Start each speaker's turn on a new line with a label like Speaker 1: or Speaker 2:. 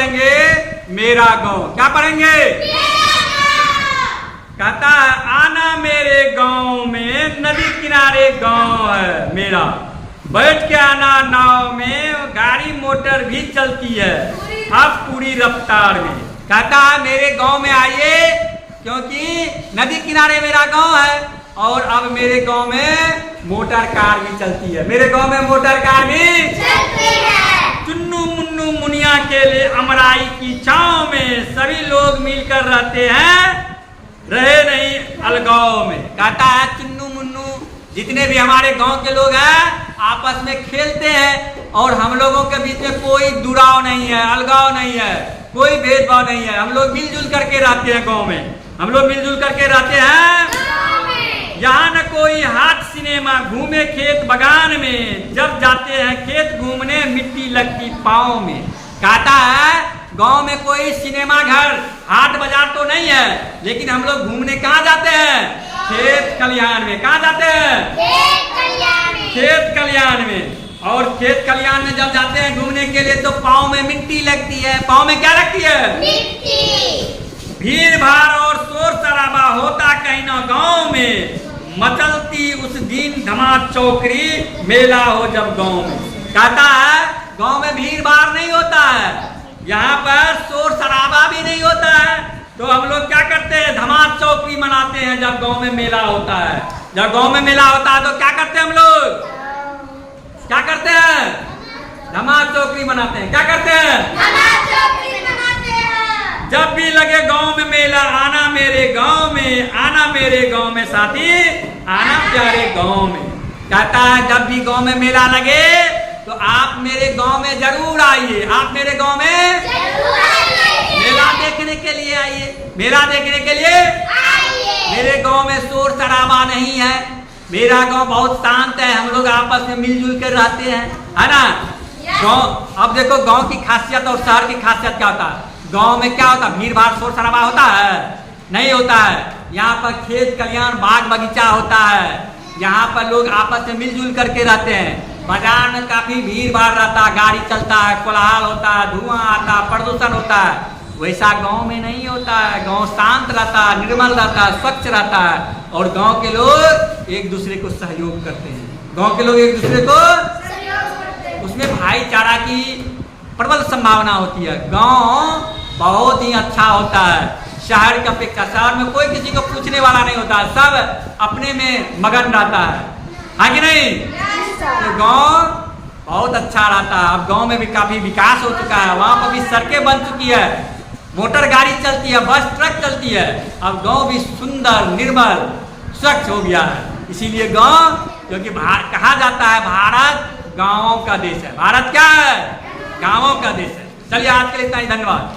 Speaker 1: पढ़ेंगे मेरा गांव। क्या पढ़ेंगे? कहता है आना मेरे गांव में, नदी किनारे गांव है मेरा, बैठ के आना नाव में, गाड़ी मोटर भी चलती है अब पूरी रफ्तार में। कहता है मेरे गांव में आइए, क्योंकि नदी किनारे मेरा गांव है और अब मेरे गांव में मोटर कार भी चलती है। मेरे गांव में मोटर कार भी चलती है। चुन्नू मुन्नू मुनिया के लिए अमराई की छांव में सभी लोग मिलकर रहते हैं, रहे नहीं अलगाव में। कहता है चुन्नू मुन्नू जितने भी हमारे गांव के लोग हैं आपस में खेलते हैं और हम लोगों के बीच में कोई दुराव नहीं है, अलगाव नहीं है, कोई भेदभाव नहीं है। हम लोग मिलजुल करके रहते हैं गांव में, हम लोग मिलजुल करके रहते हैं। यहाँ न कोई हाट सिनेमा, घूमे खेत बगान में, जब जाते हैं खेत घूमने मिट्टी लगती पाँव में। कहता है गांव में कोई सिनेमा घर, हाट बाजार तो नहीं है, लेकिन हम लोग घूमने कहाँ जाते हैं? खेत खलिहान में। कहाँ जाते हैं? खेत खलिहान में। और खेत खलिहान में जब जाते हैं घूमने के लिए तो पाँव में मिट्टी लगती है। पाँव में क्या लगती है? मिट्टी। भीड़ भाड़ और शोर शराबा होता कहीं ना गाँव में, मचलती उस दिन धमाल चौकड़ी, मेला हो जब गाँव में। कहता है गाँव में भीड़ भाड़ नहीं होता है, यहाँ पर शोर शराबा भी नहीं होता है, तो हम लोग क्या करते हैं? धमाल चौकड़ी मनाते हैं जब गांव में मेला होता है। जब गांव में मेला होता है तो क्या करते हैं हम लोग? क्या करते हैं? धमाल चौकड़ी मनाते हैं। क्या करते हैं? धमाल चौकड़ी मनाते हैं। जब भी लगे गांव में मेला, आना मेरे गांव में, आना मेरे गांव में साथी, आना प्यारे गांव में। कहता है जब भी गांव में मेला लगे तो आप मेरे गांव में जरूर आइए। आप मेरे गांव में जरूर आइए, मेला देखने के लिए आइए, मेला देखने के लिए आइए। मेरे गांव में शोर शराबा नहीं है, मेरा गांव बहुत शांत है, हम लोग आपस में मिलजुल कर रहते हैं, है ना। गांव, अब देखो गांव की खासियत और शहर की खासियत क्या होता है। गांव में क्या होता है? भीड़ भाड़ शोर शराबा होता है? नहीं होता है। यहाँ पर खेत खलिहान बाग बगीचा होता है, यहाँ पर लोग आपस में मिलजुल करके रहते हैं। बाजार में काफी भीड़ भाड़ रहता है, गाड़ी चलता है, कोलाहल होता है, धुआं आता है, प्रदूषण होता है। वैसा गांव में नहीं होता है। गांव शांत रहता है, निर्मल रहता है, स्वच्छ रहता है और गांव के लोग एक दूसरे को सहयोग करते हैं। गांव के लोग एक दूसरे को सहयोग करते हैं, उसमें भाईचारा की प्रबल संभावना होती है। गांव बहुत ही अच्छा होता है शहर की अपेक्षा। शहर में कोई किसी को पूछने वाला नहीं होता है, सब अपने में मगन रहता है कि नहीं? तो गांव बहुत अच्छा रहता है। अब गांव में भी काफी विकास हो चुका है, वहां पर भी सड़कें बन चुकी है, मोटर गाड़ी चलती है, बस ट्रक चलती है। अब गांव भी सुंदर निर्मल स्वच्छ हो गया है। इसीलिए गांव, क्योंकि कहा जाता है भारत गांवों का देश है। भारत क्या है? गांवों का देश है। चलिए आज के लिए इतना ही, धन्यवाद।